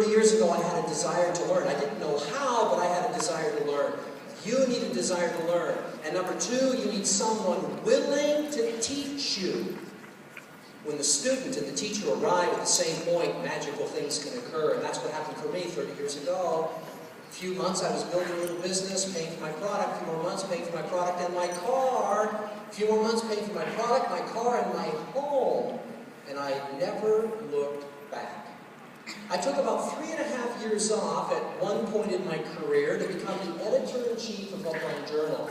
30 years ago, I had a desire to learn. I didn't know how, but I had a desire to learn. You need a desire to learn. And number two, you need someone willing to teach you. When the student and the teacher arrive at the same point, magical things can occur. And that's what happened for me 30 years ago. A few months I was building a little business, paying for my product. A few more months paying for my product and my car. A few more months paying for my product, my car, and my home. And I never looked back. I took about 3.5 years off at one point in my career to become the editor-in-chief of Upline Journal.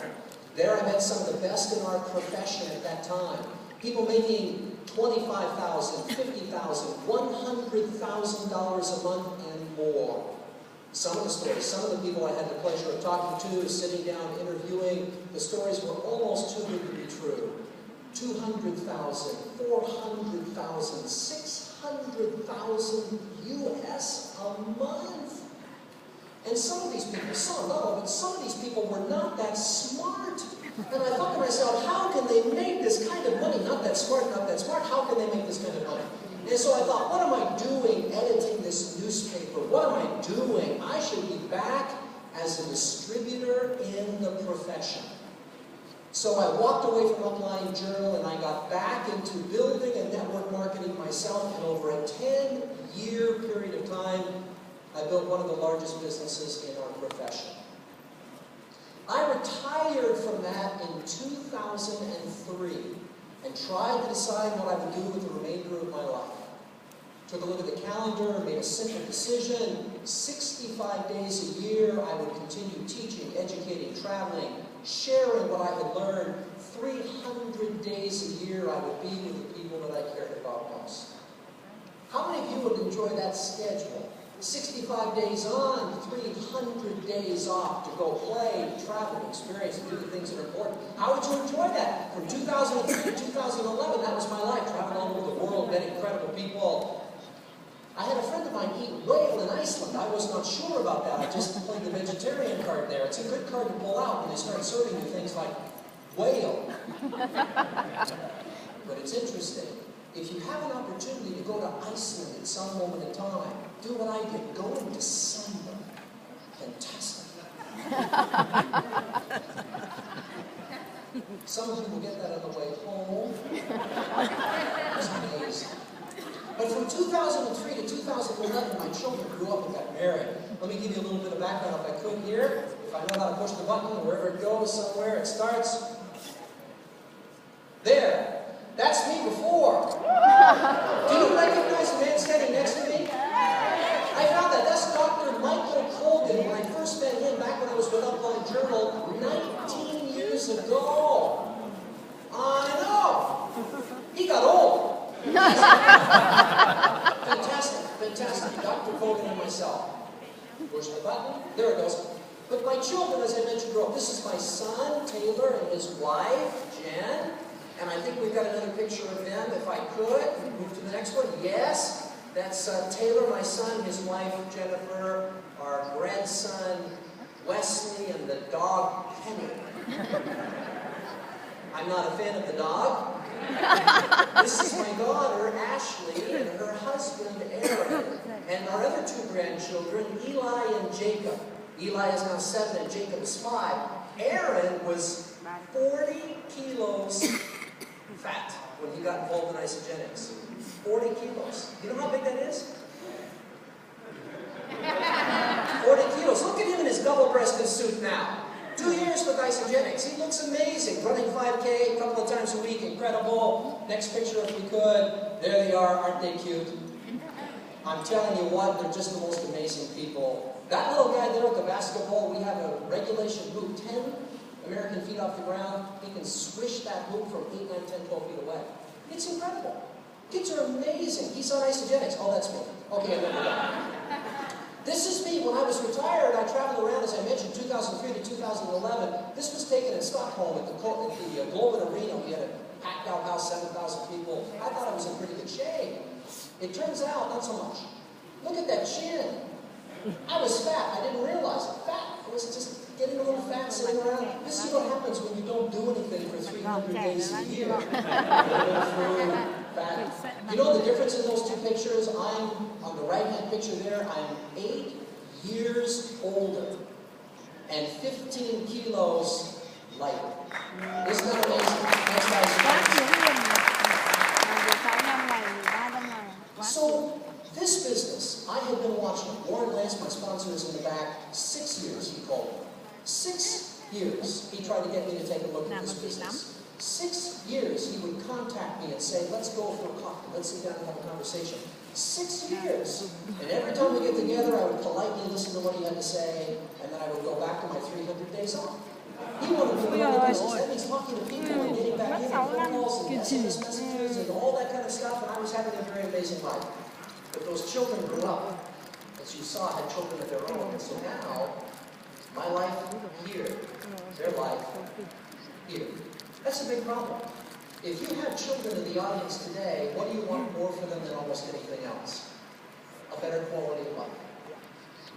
There I met some of the best in our profession at that time. People making $25,000, $50,000, $100,000 a month and more. Some of the stories, some of the people I had the pleasure of talking to, sitting down, interviewing, the stories were almost too good to be true. 200,000, 400,000, 600,000 US a month. And some of these people, some, not all, but some of these people were not that smart. And I thought to myself, how can they make this kind of money? Not that smart, not that smart. How can they make this kind of money? And so I thought, what am I doing editing this newspaper? What am I doing? I should be back as a distributor in the profession. So I walked away from Upline Journal and I got back into building and network marketing myself. And over a 10-year period of time, I built one of the largest businesses in our profession. I retired from that in 2003 and tried to decide what I would do with the remainder of my life. Took a look at the calendar and made a simple decision. 65 days a year, I would continue teaching, educating, traveling, sharing what I had learned. 300 days a year, I would be with the people that I cared about most. How many of you would enjoy that schedule? 65 days on, 300 days off to go play, travel, experience, and do the things that are important. How would you enjoy that? From 2003 to 2011, that was my life. Traveling all over the world, met incredible people. I had a friend of mine eat whale in Iceland. I was not sure about that. I just played the vegetarian card there. It's a good card to pull out when they start serving you things like whale. But it's interesting. If you have an opportunity to go to Iceland at some moment in time, do what I did. Go in December. Fantastic. Some of you will get that on the way home. It's amazing. But from 2003 to 2011, my children grew up and got married. Let me give you a little bit of background if I could here. If I know how to push the button, wherever it goes, somewhere it starts. There. That's me before. Do you recognize the man standing next to me? I found that. That's Dr. Michael Colgan. When I first met him back when I was with Upline Journal 19 years ago. I know. He got old. Fantastic, fantastic. Dr. Colgan and myself. Push the button. There it goes. But my children, as I mentioned, grew up. This is my son, Taylor, and his wife, Jen. And I think we've got another picture of them, if I could. Move to the next one. Yes, that's Taylor, my son, his wife, Jennifer, our grandson, Wesley, and the dog, Penny. I'm not a fan of the dog. This is my daughter, Ashley, and her husband, Aaron, and our other two grandchildren, Eli and Jacob. Eli is now 7 and Jacob is 5. Aaron was 40 kilos fat when he got involved in Isagenix. 40 kilos. You know how big that is? 40 kilos. Look at him in his double-breasted suit now. 2 years with Isagenix. He looks amazing. Running 5K a couple of times a week. Incredible. Next picture if we could. There they are. Aren't they cute? I'm telling you what, they're just the most amazing people. That little guy there with the basketball, we have a regulation hoop, 10 American feet off the ground. He can swish that hoop from 8, 9, 10, 12 feet away. It's incredible. Kids are amazing. He's on Isagenix. Oh, that's me. Okay, I remember that. This is me. When I was retired, I traveled around, as I mentioned, 2003 to 2011. This was taken in Stockholm at the Globen Arena. We had a packed out house, 7,000 people. I thought I was in pretty good shape. It turns out, not so much. Look at that chin. I was fat. I didn't realize it. Fat. I was just getting a little fat sitting around. This is what happens when you don't do anything for 300 days a year. No food, fat. You know the difference in those two pictures? I'm, on the right-hand picture there, I'm 8 years older and 15 kilos lighter. Isn't that amazing? Next slide. So, this business, I had been watching. Warren Lance, my sponsor, is in the back. 6 years, he called me. 6 years, he tried to get me to take a look at this business. 6 years, he would contact me and say, let's go for a coffee, let's sit down and have a conversation. 6 years. And every time we get together, I would politely listen to what he had to say, and then I would go back to my 300 days off. He wanted to run the business. That means talking to people and getting back in, and phone calls and SMS messages and all that kind of stuff, and I was having a very amazing life. But those children grew up, as you saw, had children of their own, and so now, my life here, their life here. That's a big problem. If you have children in the audience today, what do you want more for them than almost anything else? A better quality of life.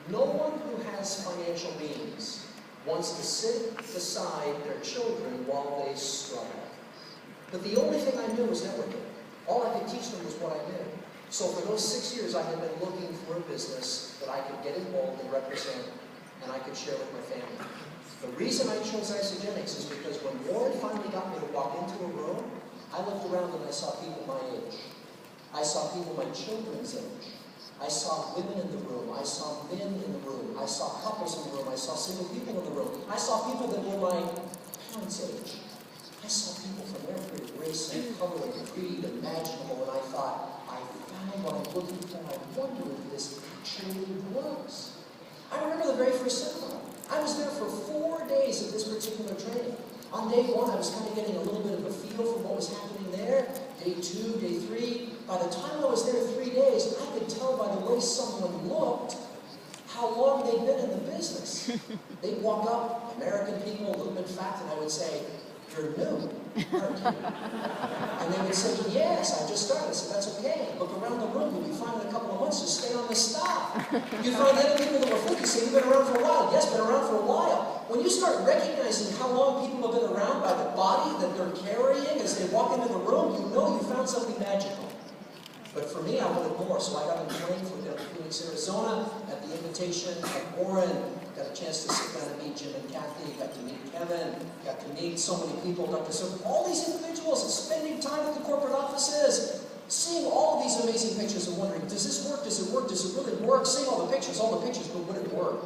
No one who has financial means wants to sit beside their children while they struggle. But the only thing I knew was networking. All I could teach them was what I knew. So for those 6 years, I had been looking for a business that I could get involved and represent, and I could share with my family. The reason I chose Isagenix is because when Warren finally got me to walk into a room, I looked around and I saw people my age. I saw people my children's age. I saw women in the room. I saw men in the room. I saw couples in the room. I saw single people in the room. I saw people that were my parents' age. I saw people from every race and color and creed imaginable, and I thought, I found what I'm looking for. I wonder if this actually works. I remember the very first seminar. I was there for 4 days of this particular training. On day 1, I was kind of getting a little bit of a feel for what was happening there. Day 2, day 3. By the time I was there 3 days, I could tell by the way someone looked how long they'd been in the business. They'd walk up, American people, a little bit fat, and I would say, you're new, aren't you? And they would say, yes, I just started. I said, that's okay. Look around the room, you'll be fine in a couple of months, just stay on this staff. You find other people that were 50, say, you've been around for a while. Yes, been around for a while. When you start recognizing how long people have been around by the body that they're carrying as they walk into the room, you know you found something magical. But for me, I wanted more, so I got on a plane from down to Phoenix, Arizona, at the invitation of Warren. Got a chance to sit down and meet Jim and Kathy, got to meet Kevin, got to meet so many people, Dr. So all these individuals, and spending time at the corporate offices, seeing all of these amazing pictures and wondering, does this work, does it work, does it really work? Seeing all the pictures, but would it work?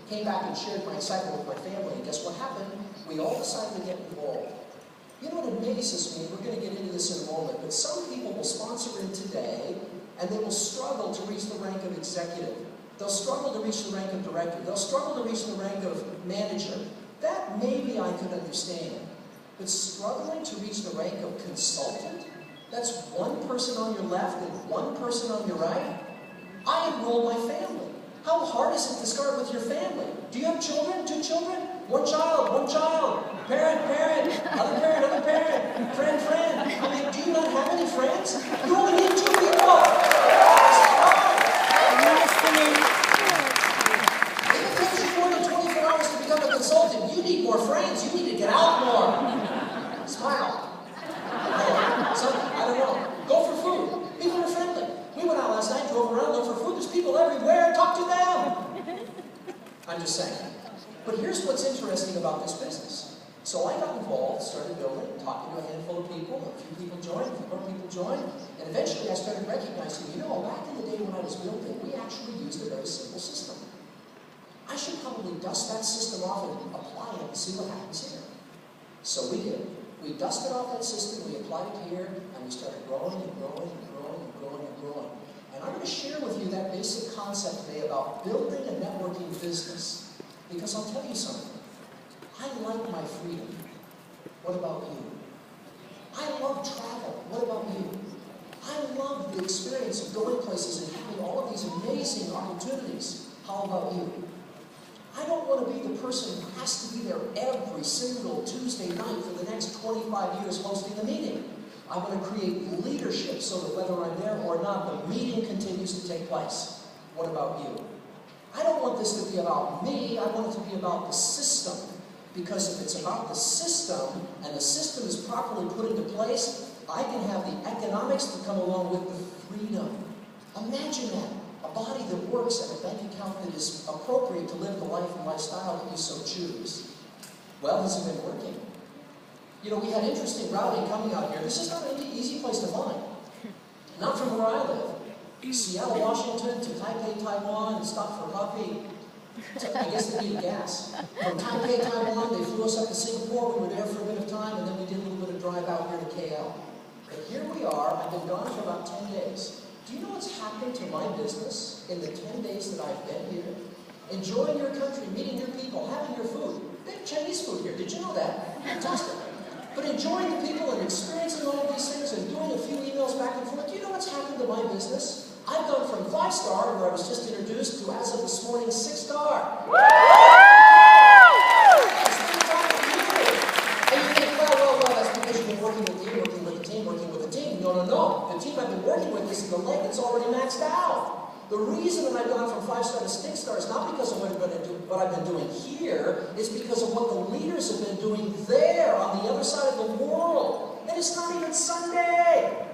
Came back and shared my excitement with my family, and guess what happened? We all decided to get involved. You know what amazes me, we're going to get into this in a moment, but some people will sponsor in today, and they will struggle to reach the rank of executive. They'll struggle to reach the rank of director. They'll struggle to reach the rank of manager. That maybe I could understand. But struggling to reach the rank of consultant? That's one person on your left and one person on your right? I enrolled my family. How hard is it to start with your family? Do you have children? 2 children? 1 child, 1 child. Parent, parent, other parent, other parent. Friend, friend. I mean, do you not have any friends? You only need 2 people. If it takes you more than 24 hours to become a consultant, you need more friends. You need to get out more. Smile. I don't know. Go for food. People are friendly. We went out last night, drove around, looked for food. There's people everywhere. Talk to them. I'm just saying. But here's what's interesting about this business. So I got involved, started building, talking to a handful of people. A few people joined, a few more people joined. And eventually I started recognizing, you know, back in the day when I was building, we actually used a very simple system. I should probably dust that system off and apply it and see what happens here. So we did. We dusted off that system, we applied it here, and we started growing and growing and growing and growing and growing. And I'm going to share with you that basic concept today about building a networking business. Because I'll tell you something. I like my freedom. What about you? I love travel. What about you? I love the experience of going places and having all of these amazing opportunities. How about you? I don't want to be the person who has to be there every single Tuesday night for the next 25 years hosting the meeting. I want to create leadership so that whether I'm there or not, the meeting continues to take place. What about you? I don't want this to be about me, I want it to be about the system. Because if it's about the system, and the system is properly put into place, I can have the economics to come along with the freedom. Imagine that. A body that works and a bank account that is appropriate to live the life and lifestyle that you so choose. Well, has it been working? You know, we had interesting routing coming out here. This is not an easy place to find. Not from where I live. Seattle, Washington to Taipei, Taiwan, and stop for coffee. I guess they needed gas. From Taipei, Taiwan, they flew us up to Singapore. We were there for a bit of time, and then we did a little bit of drive out here to KL. But here we are. I've been gone for about 10 days. Do you know what's happened to my business in the 10 days that I've been here? Enjoying your country, meeting your people, having your food. They have Chinese food here. Did you know that? Fantastic. But enjoying the people and experiencing all of these things and doing a few emails back and forth. Do you know what's happened to my business? I've gone from 5-star, where I was just introduced, to, as of this morning, 6-star. And you think, well, that's because you've been working with you, working with the team, working with the team. No. The team I've been working with is the leg that's already maxed out. The reason that I've gone from 5-star to 6-star is not because of what I've been doing here, it's because of what the leaders have been doing there on the other side of the world. And it's not even Sunday.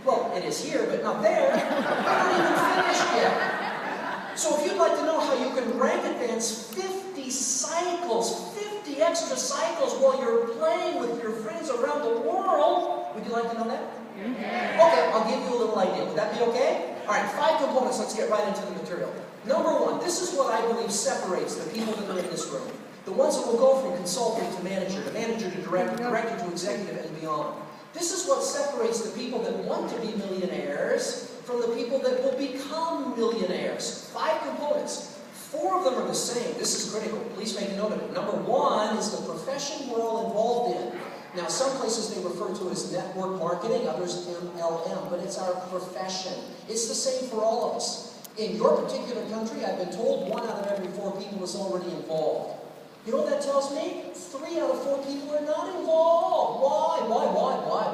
Well, it is here, but not there. We're not even finished yet. So if you'd like to know how you can rank advance 50 cycles, 50 extra cycles while you're playing with your friends around the world, would you like to know that? Okay, I'll give you a little idea. Would that be okay? All right, 5 components. Let's get right into the material. Number 1, this is what I believe separates the people that are in this room. The ones that will go from consultant to manager to director, director to executive, and beyond. This is what separates the people that want to be millionaires from the people that will become millionaires. 5 components. 4 of them are the same. This is critical. Please make a note of it. Number 1 is the profession we're all involved in. Now, some places they refer to it as network marketing, others MLM, but it's our profession. It's the same for all of us. In your particular country, I've been told 1 out of every 4 people is already involved. You know what that tells me? 3 out of 4 people are not involved. Why?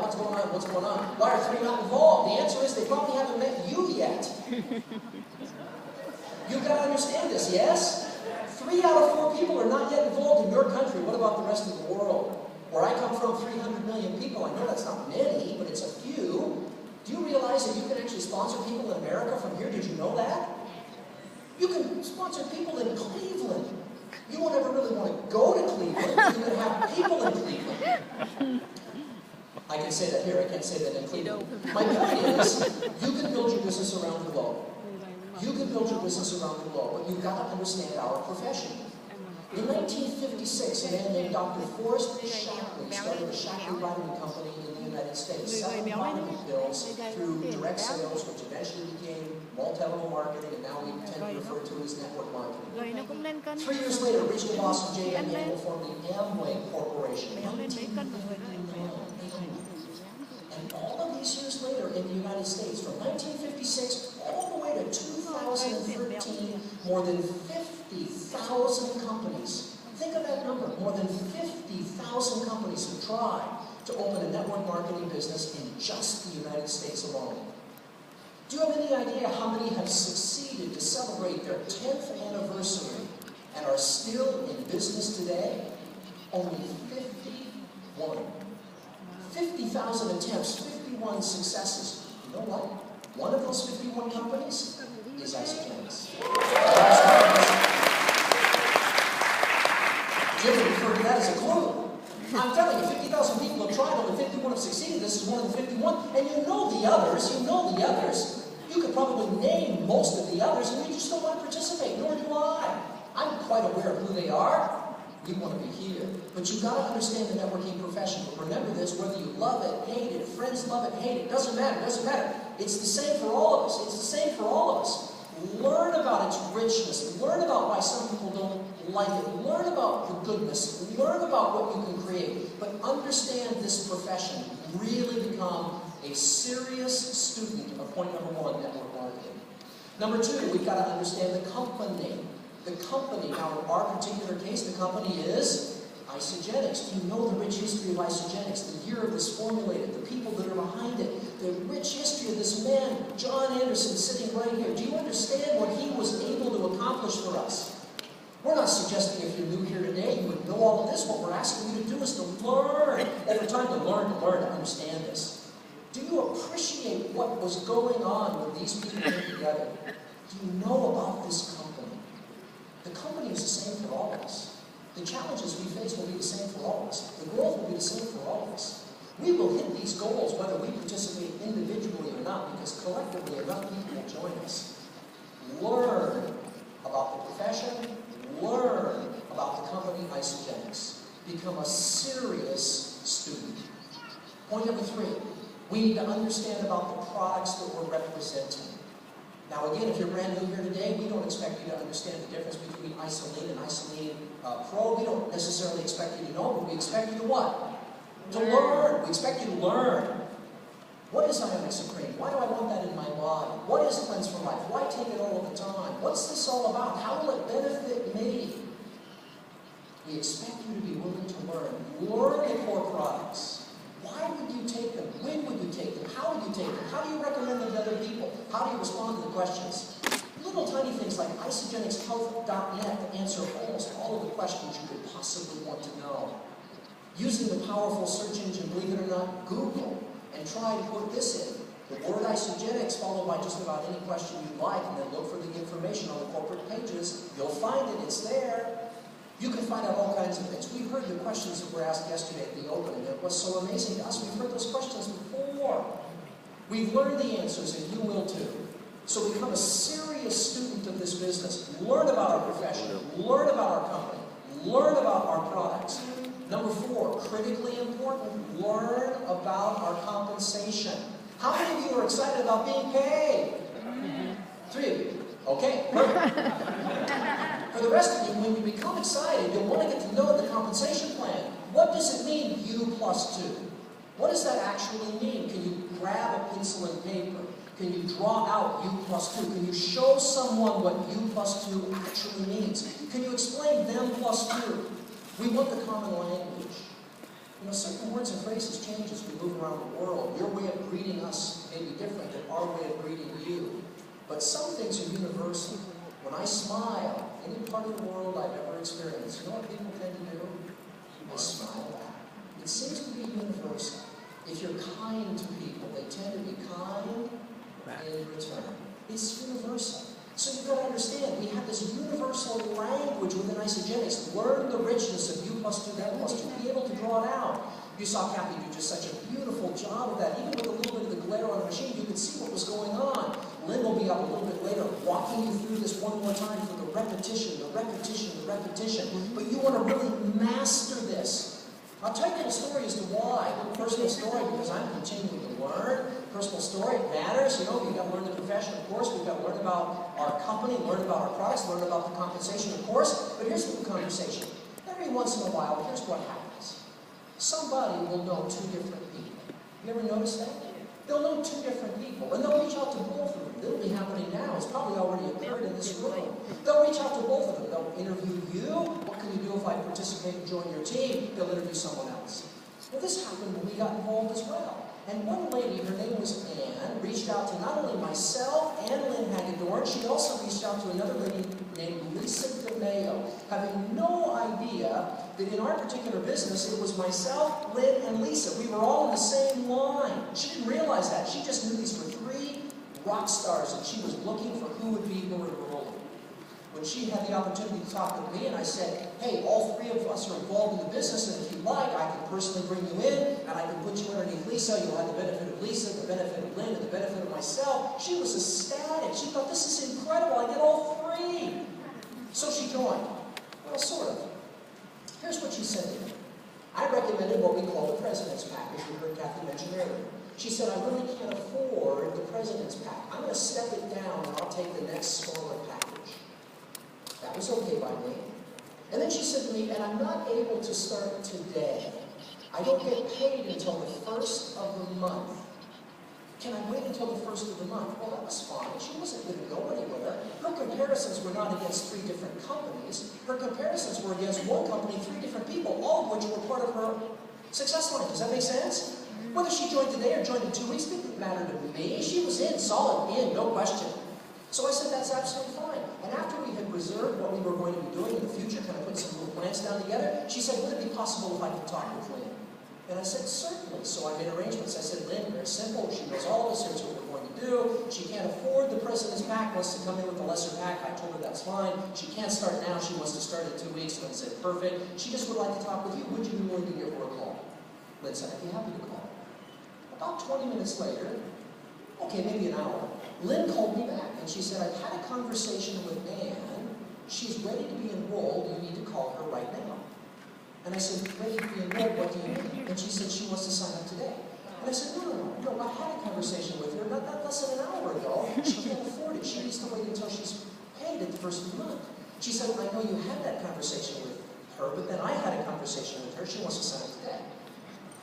What's going on? Why are 3 not involved? The answer is they probably haven't met you yet. You've got to understand this, yes? 3 out of 4 people are not yet involved in your country. What about the rest of the world? Where I come from, 300 million people. I know that's not many, but it's a few. Do you realize that you can actually sponsor people in America from here? Did you know that? You can sponsor people in Cleveland. You won't ever really want to go to Cleveland. You can have people in Cleveland. I can say that here. I can't say that in Cleveland. My point is, you can build your business around the globe. You can build your business around the globe, but you've got to understand our profession. In 1956, a man named Dr. Forrest Shackley started the Shackley Vitamin Company in the United States, selling vitamin pills through direct sales, which eventually became multi-level marketing, and now we tend to refer to it as network marketing. 3 years later, Rich DeVos and J.M. Yale formed the Amway Corporation. And all of these years later in the United States, from 1956 all the way to 2013, more than 50,000 companies. Think of that number. More than 50,000 companies have tried to open a network marketing business in just the United States alone. Do you have any idea how many have succeeded to celebrate their 10th anniversary and are still in business today? Only 51. 50,000 attempts, 51 successes. You know what? One of those 51 companies is Isagenix. Jim referred to that as a clue. I'm telling you, 50,000 people have tried, only 51 have succeeded. This is one of the 51. And you know the others. You could probably name most of the others, and you just don't want to participate, nor do I. I'm quite aware of who they are. You want to be here. But you've got to understand the networking profession. But remember this, whether you love it, hate it, friends love it, hate it, doesn't matter. It's the same for all of us. Learn about its richness. Learn about why some people don't like it. Learn about the goodness. Learn about what you can create. But understand this profession. Really become a serious student of point number 1, network marketing. Number 2, we've got to understand the company. The company, now in our particular case, the company is Isagenix. Do you know the rich history of Isagenix? The year it was formulated, the people that are behind it, the rich history of this man, John Anderson, sitting right here. Do you understand what he was able to accomplish for us? We're not suggesting if you're new here today, you would know all of this. What we're asking you to do is to learn. Over time, to learn, to understand this. Do you appreciate what was going on when these people came together? Do you know about this company? The company is the same for all of us. The challenges we face will be the same for all of us. The growth will be the same for all of us. We will hit these goals whether we participate individually or not, because collectively enough people will join us. Learn about the profession. Learn about the company Isagenix. Become a serious student. Point number 3. We need to understand about the products that we're representing. Now again, if you're brand new here today, we don't expect you to understand the difference between Isoline and Isoline Pro. We don't necessarily expect you to know, but we expect you to what? To learn. We expect you to learn. What is Isagenix cream? Why do I want that in my body? What is Cleanse for Life? Why take it all the time? What's this all about? How will it benefit me? We expect you to be willing to learn. Learn the core products. Why would you take them? When would you take them? How would you take them? How do you recommend them to other people? How do you respond to the questions? Little tiny things like isagenixhealth.net to answer almost all of the questions you could possibly want to know. Using the powerful search engine, believe it or not, Google, and try to put this in. The word Isagenix followed by just about any question you like, and then look for the information on the corporate pages. You'll find it. It's there. You can find out all kinds of things. We heard the questions that were asked yesterday at the opening. It was so amazing to us. We've heard those questions before. We've learned the answers, and you will too. So become a serious student of this business. Learn about our profession. Learn about our company. Learn about our products. Number 4, critically important, learn about our compensation. How many of you are excited about being paid? 3 of you. Okay, perfect. For the rest of you, when you become excited, you'll want to get to know the compensation plan. What does it mean, U+2? What does that actually mean? Can you grab a pencil and paper? Can you draw out U+2? Can you show someone what U+2 actually means? Can you explain them +2? We want the common language. You know, certain words and phrases change as we move around the world. Your way of greeting us may be different than our way of greeting you. But some things are universal. When I smile, any part of the world I've ever experienced, you know what people tend to do? They smile back. It seems to be universal. If you're kind to people, they tend to be kind in return. It's universal. So you've got to understand, we have this universal language within Isagenix. Learn the richness of U+2, that +2, be able to draw it out. You saw Kathy do just such a beautiful job of that. Even with a little bit of the glare on the machine, you could see what was going on. Lynn will be up a little bit later, walking you through this one more time for the repetition, the repetition, the repetition. But you want to really master this. I'll tell you a story as to why. A personal story, because I'm continuing to learn. Personal story matters. You know, we've got to learn the profession, of course. We've got to learn about our company, learn about our products, learn about the compensation, of course. But here's the conversation. Every once in a while, here's what happens. Somebody will know 2 different people. You ever notice that? They'll know 2 different people, and they'll reach out to both of them. It'll be happening now. It's probably already occurred in this room. They'll reach out to both of them. They'll interview you. What can you do if I participate and join your team? They'll interview someone else. Well, this happened when we got involved as well. And one lady, her name was Anne, reached out to not only myself and Lynn Hagedorn, she also reached out to another lady named Lisa DeMayo, having no idea that in our particular business, it was myself, Lynn, and Lisa. We were all in the same line. She didn't realize that. She just knew these were 3 rock stars, and she was looking for who would be her role. When she had the opportunity to talk with me, and I said, hey, all 3 of us are involved in the business, and if you like, I can personally bring you in, and I can put you underneath Lisa. You'll have the benefit of Lisa, the benefit of Lynn, and the benefit of myself. She was ecstatic. She thought, this is incredible. I get all 3. So she joined. Well, sort of. Here's what she said to me. I recommended what we call the President's Package, we heard Kathy mention earlier. She said, I really can't afford the President's Pack. I'm going to step it down, and I'll take the next smaller package. That was okay by me. And then she said to me, and I'm not able to start today. I don't get paid until the 1st of the month. Can I wait until the 1st of the month? Well, that was fine. She wasn't going to go anywhere. Her comparisons were not against 3 different companies. Her comparisons were against one company, 3 different people, all of which were part of her success line. Does that make sense? Whether she joined today or joined in 2 weeks didn't matter to me. She was in, solid in, no question. So I said, that's absolutely fine. And after we had reserved what we were going to be doing in the future, kind of put some little plans down together, she said, would it be possible if I could talk with Lynn? And I said, certainly. So I made arrangements. I said, Lynn, very simple. She knows all of us. Here's what we're going to do. She can't afford the president's pack, wants to come in with a lesser pack. I told her that's fine. She can't start now. She wants to start in 2 weeks. Lynn said, perfect. She just would like to talk with you. Would you be willing to give her a call? Lynn said, I'd be happy to call. About 20 minutes later, okay, maybe an hour, Lynn called me back, and she said, I've had a conversation with Ann. She's ready to be enrolled. You need to call her right now. And I said, ready to be enrolled, what do you mean? And she said, she wants to sign up today. And I said, no, I had a conversation with her not less than an hour ago. She can't afford it. She needs to wait until she's paid at the first of the month. She said, I know you had that conversation with her, but then I had a conversation with her. She wants to sign up today.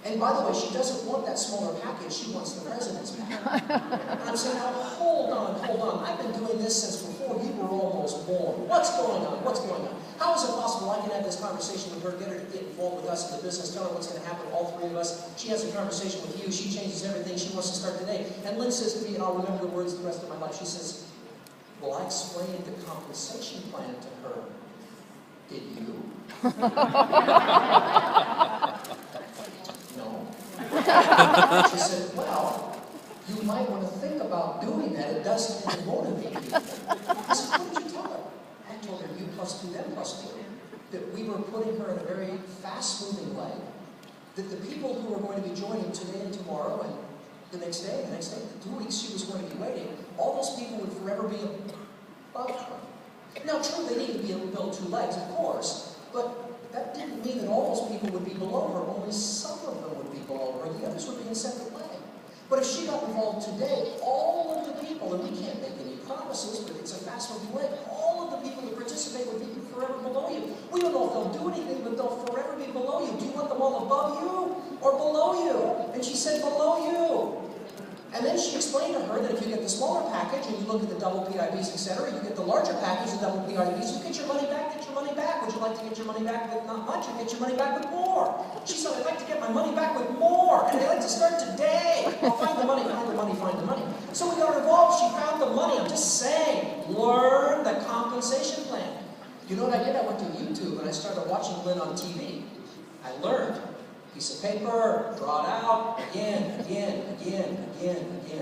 And by the way, she doesn't want that smaller package. She wants the president's pack. And I'm saying, now, hold on. I've been doing this since before you were almost born. What's going on? How is it possible I can have this conversation with her, get her to get involved with us in the business, tell her what's going to happen, all three of us. She has a conversation with you. She changes everything. She wants to start today. And Lynn says to me, and I'll remember the words the rest of my life, she says, well, I explained the compensation plan to her. Did you? No. She said, well, you might want to think about doing that. It doesn't motivate people. I said, what did you tell her? I told her, you plus 2, them plus 2. That we were putting her in a very fast-moving way. That the people who were going to be joining today and tomorrow and the next day, the 2 weeks she was going to be waiting, all those people would forever be above her. Now, true, they need to be able to build 2 legs, of course, but that didn't mean that all those people would be below her. Only some of them would be below her, the others would be in separate leg. But if she got involved today, all of the people, and we can't make any promises, but it's a fast-moving leg, all of the people that participate would be forever below you. We don't know if they'll do anything, but they'll forever be below you. Do you want them all above you or below you? And she said, below you. And then she explained to her that if you get the smaller package and you look at the double PIBs, etc., you get the larger package, the double PIBs, you get your money back, Would you like to get your money back with not much or get your money back with more? She said, I'd like to get my money back with more, and I'd like to start today. I'll find the money, find the money. So we got involved, she found the money. I'm just saying, learn the compensation plan. You know what I did? I went to YouTube and I started watching Lynn on TV. I learned. Piece of paper, draw it out, again.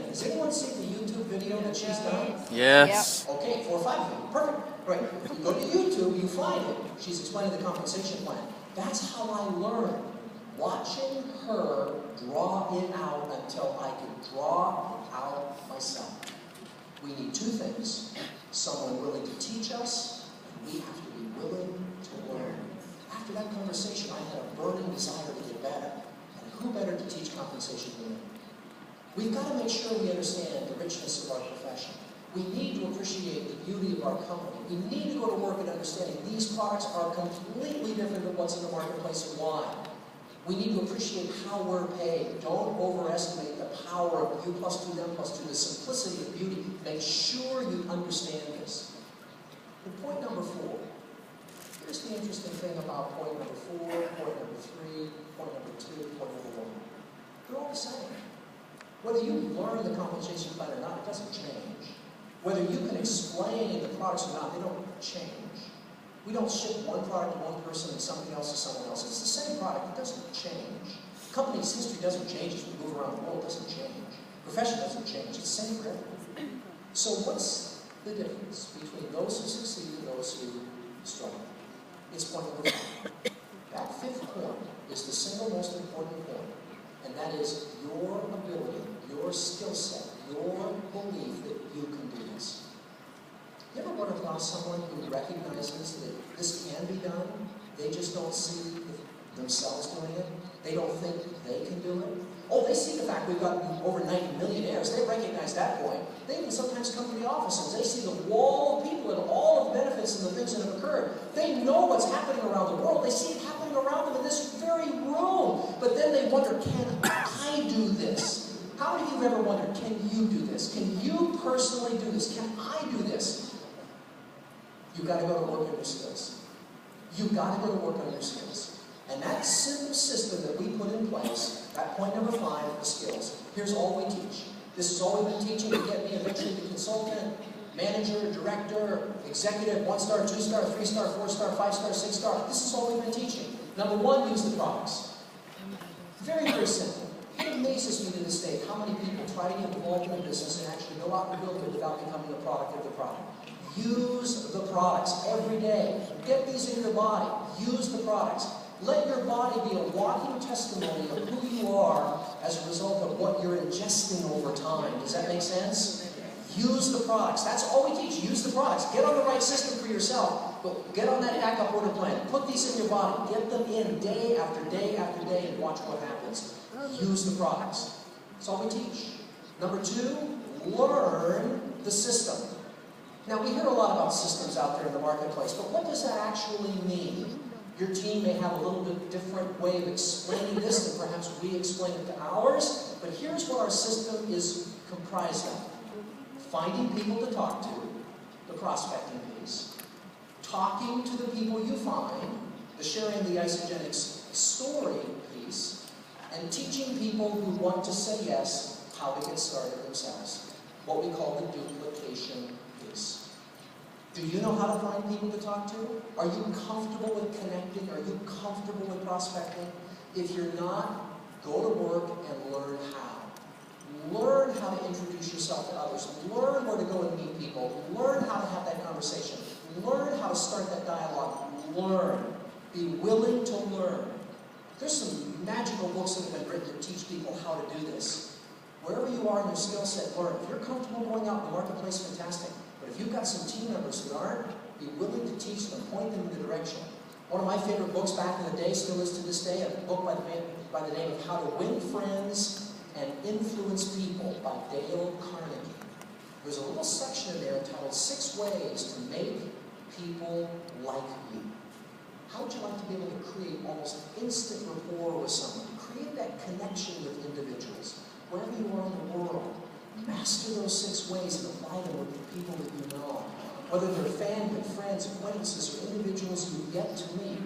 Has anyone seen the YouTube video that she's done? Yes. Yep. Okay, 4 or 5 of you. Perfect. Right. If you go to YouTube, you find it. She's explaining the compensation plan. That's how I learned. Watching her draw it out until I could draw it out myself. We need 2 things. Someone willing to teach us, and we have to be willing to learn. After that conversation, I had a burning desire to get better. And who better to teach compensation than me? We've got to make sure we understand the richness of our profession. We need to appreciate the beauty of our company. We need to go to work and understanding these products are completely different than what's in the marketplace and why. We need to appreciate how we're paid. Don't overestimate the power of you plus 2, them plus 2, the simplicity of beauty. Make sure you understand this. And point number 4. Here's the interesting thing about point number 4, point number 3, point number 2, point number 1. They're all the same. Whether you learn the compensation plan or not, it doesn't change. Whether you can explain the products or not, they don't change. We don't ship one product to one person and something else to someone else. It's the same product. It doesn't change. Company's history doesn't change as we move around the world. It doesn't change. Profession doesn't change. It's the same for everyone. So what's the difference between those who succeed and those who struggle? It's point number 5. That 5th point is the single most important point, and that is your ability, your skill set, your belief that you can do this. You ever run across someone who recognizes that this can be done? They just don't see themselves doing it. They don't think they can do it. Oh, they see the fact we've got over 90 millionaires. They recognize that point. They even sometimes come to the offices. They see the wall of people and all of the benefits and the things that have occurred. They know what's happening around the world. They see it happening around them in this very room. But then they wonder, can I do this? How many of you have ever wondered, can you do this? Can you personally do this? Can I do this? You've got to go to work on your skills. You've got to go to work on your skills. And that simple system that we put in place, that point number 5, the skills, here's all we teach. This is all we've been teaching to get me eventually the consultant, manager, director, executive, 1-star, 2-star, 3-star, 4-star, 5-star, 6-star. This is all we've been teaching. Number 1, use the products. Very, very simple. It amazes me to this day how many people try to get involved in a business and actually go out and build it without becoming a product of the product. Use the products every day. Get these in your body. Use the products. Let your body be a walking testimony of who you are as a result of what you're ingesting over time. Does that make sense? Use the products. That's all we teach. Use the products. Get on the right system for yourself. But get on that backup order plan. Put these in your body. Get them in day after day after day and watch what happens. Use the products. That's all we teach. Number 2, learn the system. Now, we hear a lot about systems out there in the marketplace, but what does that actually mean? Your team may have a little bit different way of explaining this than perhaps we explain it to ours, but here's what our system is comprised of. Finding people to talk to, the prospecting piece. Talking to the people you find, the sharing the Isagenix story piece, and teaching people who want to say yes how to get started themselves. What we call the duplication piece. Do you know how to find people to talk to? Are you comfortable with connecting? Are you comfortable with prospecting? If you're not, go to work and learn how. Learn how to introduce yourself to others. Learn where to go and meet people. Learn how to have that conversation. Learn how to start that dialogue. Learn. Be willing to learn. There's some magical books that have been written to teach people how to do this. Wherever you are in your skill set, learn. If you're comfortable going out in the marketplace, fantastic. But if you've got some team members who aren't, be willing to teach them, point them in the direction. One of my favorite books back in the day, still is to this day, a book by the name of How to Win Friends and Influence People by Dale Carnegie. There's a little section in there entitled 6 Ways to Make People Like You. How would you like to be able to create almost instant rapport with someone? Create that connection with individuals. Wherever you are in the world, master those 6 ways and apply them with the people that you know. Whether they're family, friends, acquaintances, or individuals you've yet to meet,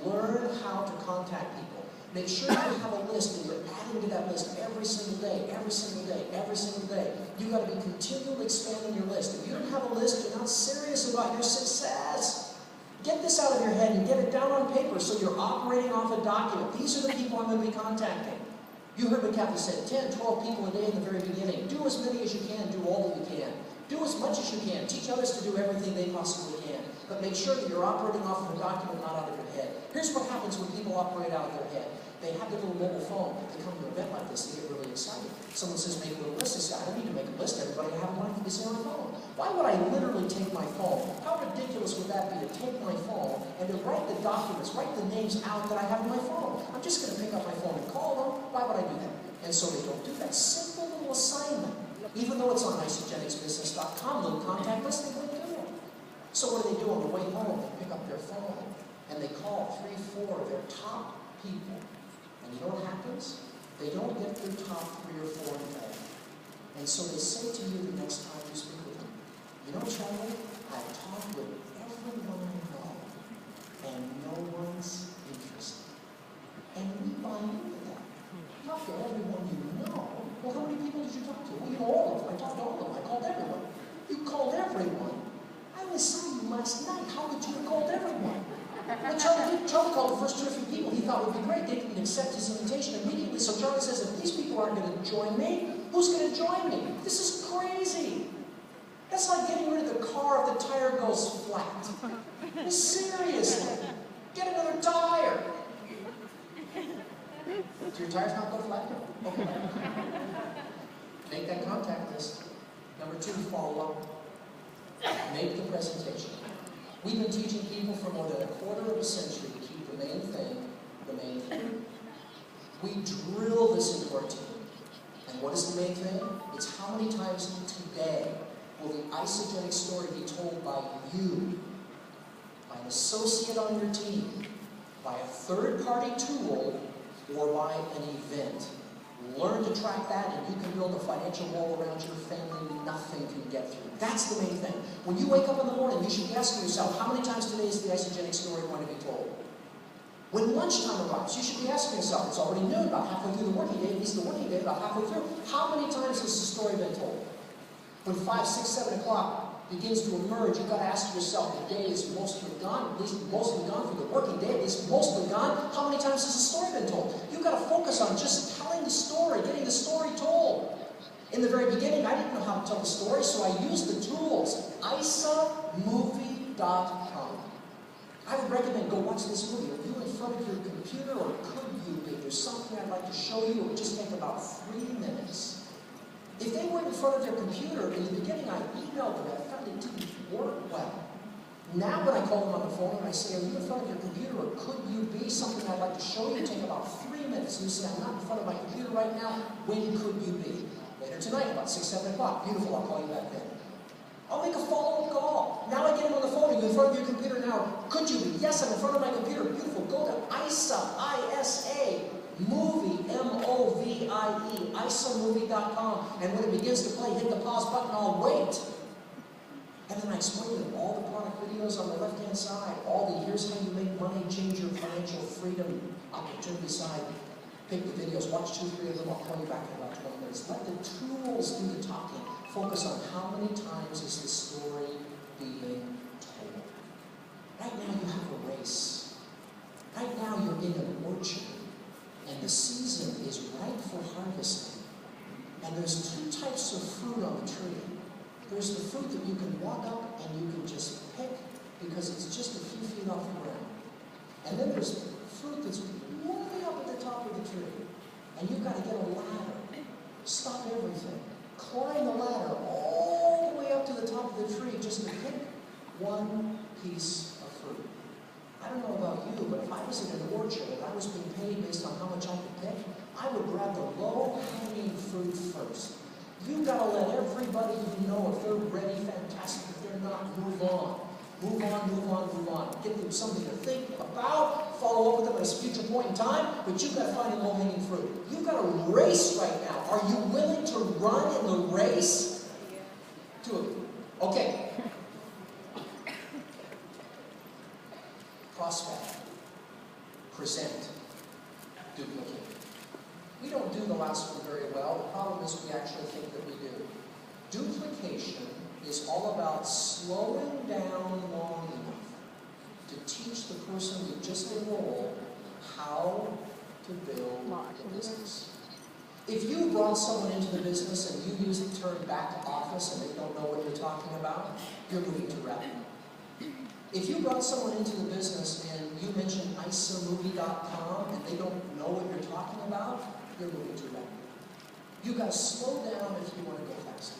learn how to contact people. Make sure you have a list and you're adding to that list every single day, every single day, every single day. You've got to be continually expanding your list. If you don't have a list, you're not serious about your success. Get this out of your head and get it down on paper so you're operating off a document. These are the people I'm going to be contacting. You heard what Kathy said, 10, 12 people a day in the very beginning. Do as many as you can, do all that you can. Do as much as you can. Teach others to do everything they possibly can. But make sure that you're operating off of a document, not out of your head. Here's what happens when people operate out of their head. They have their little mobile phone. They come to an event like this, they get really excited. Someone says, make a little list. They say, I don't need to make a list. Everybody have one is on their phone. Why would I literally take my phone? How ridiculous would that be to take my phone and to write the documents, write the names out that I have on my phone? I'm just going to pick up my phone and call them. Why would I do that? And so they don't do that simple little assignment. Even though it's on isagenixbusiness.com, little contact list, they wouldn't do it. So what do? On the way home, they pick up their phone and they call 3, 4 of their top people. And you know what happens? They don't get their top 3 or 4 involved. And so they say to you the next time you speak with them, you know, Charlie, I've talked with everyone I know, and no one's interested. And we buy into that. Talk to everyone you know. Well, how many people did you talk to? Well, you know all of them. I talked to all of them. I called everyone. You called everyone. I only saw you last night. How could you have called everyone? Well, Charlie called the first 2 or 3 people he thought would be great. They didn't accept his invitation immediately. So Charlie says, if these people aren't going to join me, who's going to join me? This is crazy. That's like getting rid of the car if the tire goes flat. Seriously. Get another tire. Do your tires not go flat? Okay. Make that contact list. Number 2, follow up. Make the presentation. We've been teaching people for more than a quarter of a century to keep the main thing, the main thing. We drill this into our team. And what is the main thing? It's how many times today will the Isagenix story be told by you, by an associate on your team, by a third-party tool, or by an event. Learn to track that, and you can build a financial wall around your family nothing can get through. That's the main thing. When you wake up in the morning, you should be asking yourself, how many times today is the Isagenix story going to be told? When lunchtime arrives, you should be asking yourself, it's already noon, about halfway through the working day, at least the working day, about halfway through. How many times has the story been told? When 5, 6, 7 o'clock begins to emerge, you've got to ask yourself, the day is mostly gone, at least mostly gone for the working day, at least mostly gone. How many times has the story been told? You've got to focus on just telling the story, getting the story told. In the very beginning, I didn't know how to tell the story, so I used the tools. Isamovie.com. I would recommend go watch this movie. Are you in front of your computer, or could you be? There's something I'd like to show you. It would just take about 3 minutes. If they weren't in front of their computer, in the beginning I emailed them. I found it didn't work well. Now when I call them on the phone and I say, are you in front of your computer, or could you be? Something I'd like to show you. It take about 3 minutes. You say, I'm not in front of my computer right now. When could you be? Later tonight, about 6, 7 o'clock. Beautiful, I'll call you back then. I'll make a follow-up call. Now I get him on the phone. Are you in front of your computer now? Could you be? Yes, I'm in front of my computer. Beautiful. Go to ISA, movie, M-O-V-I-E, isamovie.com. And when it begins to play, hit the pause button. I'll wait. And then I explain to them all the product videos on the left-hand side. All the here's how you make money, change your financial freedom opportunity side. Pick the videos, watch 2, 3 of them. I'll call you back in about 20 minutes. Let the tools do the talking. Focus on how many times is the story being told. Right now you have a race. Right now you're in an orchard, and the season is ripe for harvesting. And there's 2 types of fruit on the tree. There's the fruit that you can walk up and you can just pick because it's just a few feet off the ground. And then there's fruit that's way up at the top of the tree. And you've got to get a ladder. Stop everything. Climb the ladder all the way up to the top of the tree just to pick one piece of fruit. I don't know about you, but if I was in an orchard and I was being paid based on how much I could pick, I would grab the low-hanging fruit first. You've got to let everybody you know, if they're ready, fantastic. If they're not, move on. Move on, move on, move on. Get them something to think about, follow up with them at a future point in time, but you've got to find a low-hanging fruit. You've got a race right now. Are you willing to run in the race? 2 of you. Okay. Prospect. Present. Duplicate. We don't do the last one very well. The problem is we actually think that we do. Duplication is all about slowing down long enough to teach the person who just enrolled how to build a business. If you brought someone into the business and you use the term back office and they don't know what you're talking about, you're moving too rapidly. If you brought someone into the business and you mentioned isamovie.com and they don't know what you're talking about, you're moving too rapidly. You've got to slow down if you want to go faster.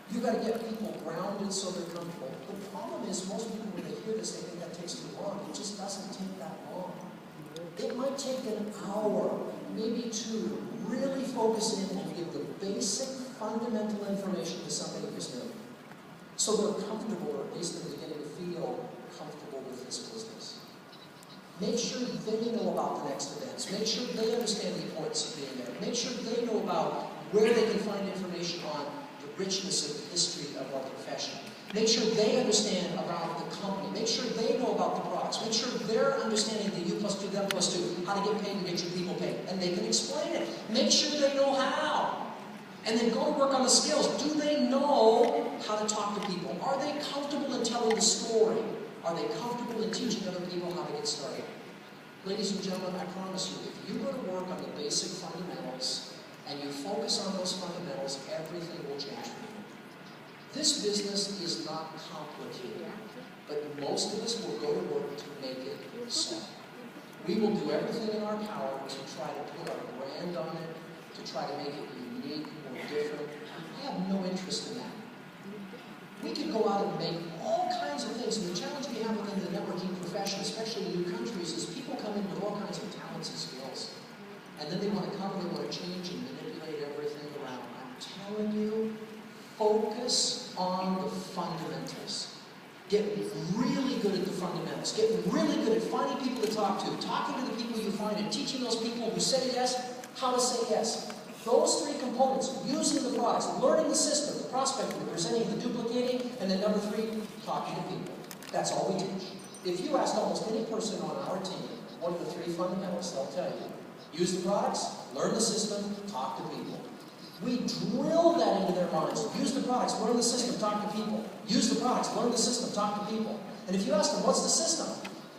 You've got to get people grounded so they're comfortable. The problem is most people, when they hear this, they think that takes too long. It just doesn't take that long. It might take an hour, maybe 2, really focus in and give the basic, fundamental information to somebody who's new. So they're comfortable, or at least in the beginning, feel comfortable with this business. Make sure they know about the next events. Make sure they understand the importance of being there. Make sure they know about where they can find information on the richness of the history of our profession. Make sure they understand about the company. Make sure they know about the products. Make sure they're understanding the you plus 2, them plus 2, how to get paid and get your people paid. And they can explain it. Make sure they know how. And then go to work on the skills. Do they know how to talk to people? Are they comfortable in telling the story? Are they comfortable in teaching other people how to get started? Ladies and gentlemen, I promise you, if you go to work on the basic fundamentals and you focus on those fundamentals, everything will change for you. This business is not complicated, but most of us will go to work to make it so. We will do everything in our power to try to put our brand on it, to try to make it unique or different. I have no interest in that. We can go out and make all kinds of things, and the challenge we have within the networking profession, especially in new countries, is people come in with all kinds of talents and skills. And then they want to come and they want to change and manipulate everything around. I'm telling you, focus on the fundamentals. Get really good at the fundamentals. Get really good at finding people to talk to, talking to the people you find, and teaching those people who say yes how to say yes. Those 3 components, using the products, learning the system, the prospecting, the presenting, the duplicating, and then number 3, talking to people. That's all we teach. If you asked almost any person on our team, what are the 3 fundamentals, they'll tell you. Use the products, learn the system, talk to people. We drill that into their minds. Use the products, learn the system, talk to people. Use the products, learn the system, talk to people. And if you ask them, what's the system?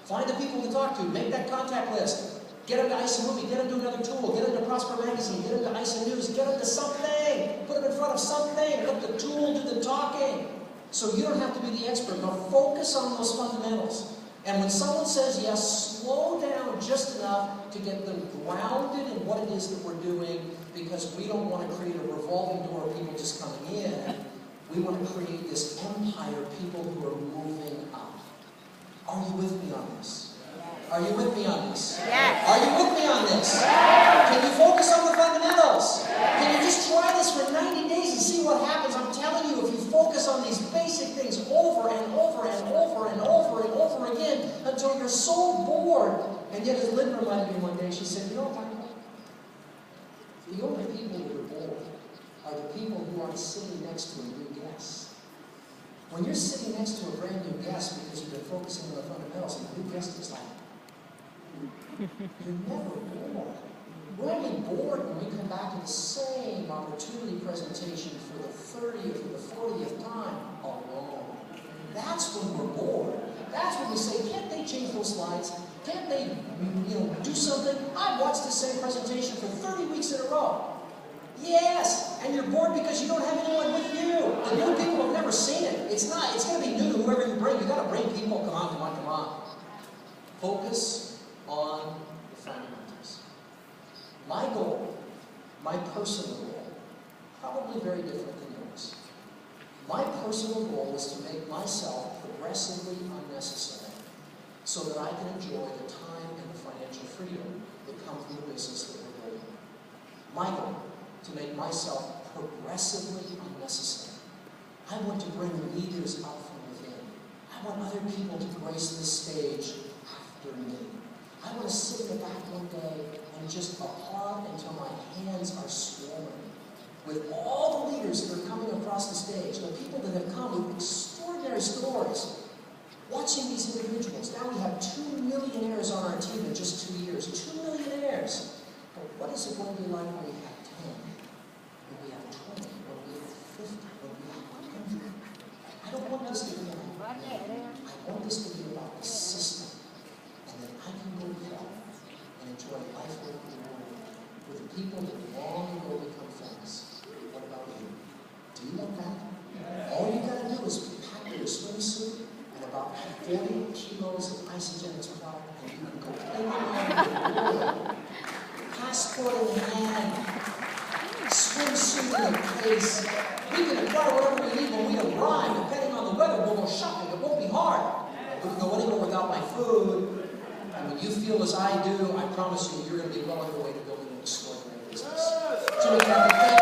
Find the people to talk to, make that contact list. Get them to ISA Movie, get them to another tool, get them to Prosper Magazine, get them to ISA News, get them to something. Put them in front of something. Let the tool do the talking. So you don't have to be the expert. Now focus on those fundamentals. And when someone says yes, slow down just enough to get them grounded in what it is that we're doing, because we don't want to create a revolving door of people just coming in. We want to create this empire of people who are moving up. Are you with me on this? Are you with me on this? Yes. Are you with me on this? Can you focus on the fundamentals? Can you just try this for 90 days and see what happens? I'm telling you, if you focus on these basic things over and over and over and over and over again until you're so bored. And yet, as Lynn reminded me one day, she said, you know what, Michael? The only people who are bored are the people who aren't sitting next to a new guest. When you're sitting next to a brand new guest because you've been focusing on the fundamentals, and the new guest is like, you're never bored. We're only bored when we come back to the same opportunity presentation for the 30th or the 40th time alone. That's when we're bored. That's when we say, can't they change those slides? Can't they, do something? I've watched the same presentation for 30 weeks in a row. Yes, and you're bored because you don't have anyone with you. The new people have never seen it. It's going to be new to whoever you bring. You've got to bring people. Come on, come on, come on. Focus on the fundamentals. My goal, my personal goal, probably very different than yours. My personal goal is to make myself progressively unnecessary so that I can enjoy the time and the financial freedom that come from the business that we're building. My goal, to make myself progressively unnecessary. I want to bring leaders up from within. I want other people to grace this stage after me. I want to sit in the back one day and just applaud until my hands are swollen. With all the leaders that are coming across the stage, the people that have come with extraordinary stories, watching these individuals. Now we have 2 millionaires on our team in just 2 years. 2 millionaires. But what is it going to be like when we have 10? When we have 20? When we have 50? When we have 100? I don't want this to be about me. I want this to be about the system. And then I can go forth and enjoy life with the world with the people that long ago become friends. What about you? Do you want that? All you got to do is pack your swimsuit and about 40 kilos of Isagenix product, and you can go anywhere in the world. Passport in hand, swimsuit in a case. We can acquire whatever we need when we arrive, depending on the weather. We'll go shopping. It won't be hard. We can go anywhere without my food. And when you feel as I do, I promise you, you're going to be well on your way to building an extraordinary business. Jimmy Caffey,